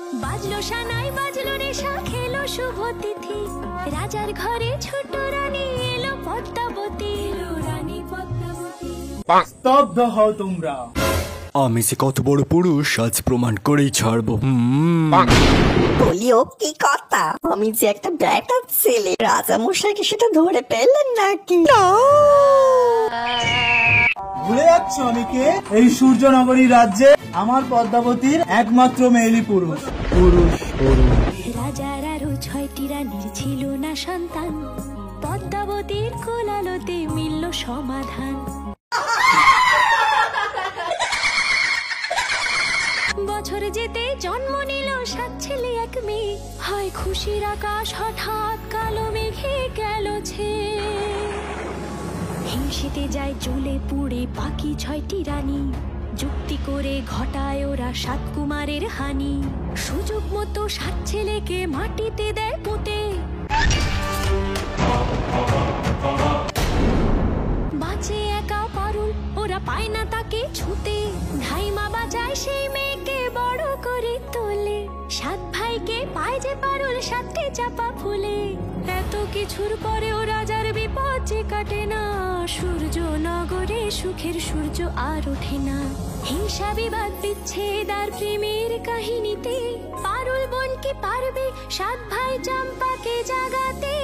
বাজলো সানাই বাজলো রেশা খেলো শুভ তিথি রাজার ঘরে ছোট রানী এলো পদ্মাবতী স্তব্ধ হও তোমরা। আমি যে কত বড় পুরুষ আজ প্রমাণ করেই ছাড়বো। বলিও কি কথা, আমি যে একটা ব্যাটা ছেলে, রাজা মশাইকে সেটা ধরে পেলেন নাকি? ভুলে যাচ্ছ আমি কে? এই সূর্যনগরী রাজ্যে আমার পদ্মাবতীর একমাত্র মেয়েলি পুরুষ। রাজার আরো 6টি রানীর ছিল না সন্তান, পদ্মাবতীর কোলালোতে মিলল সমাধান। বছর যেতে জন্ম নিল 7 ছেলে 1 মেয়ে, হয় খুশির আকাশ হঠাৎ কালো মেঘে গেল ছে। হিংসেতে যায় জ্বলে পুড়ে বাকি 6টি রানী, যুক্তি করে ঘটায় ওরা 7 কুমারের হানি। সুযোগ মতো 7 ছেলেকে মাটিতে দেয় পুঁতে, বাঁচে একা পারুল, ওরা পায় না তাকে ছুতে। ধাইমা বাজায় সেই মেয়েকে বড় করে তোলে, 7 ভাইকে পায় যে পারুল 7টি চাপা ফুলে। এত কিছুর পরেও রাজার বিপদ যে কাটে না, সূর্য নগরে সুখের সূর্য আর ওঠে না। হিংসা বিবাদ বিচ্ছেদ আর প্রেমের কাহিনীতে পারুল বোন কি পারবে 7 ভাই চম্পাকে জাগাতে?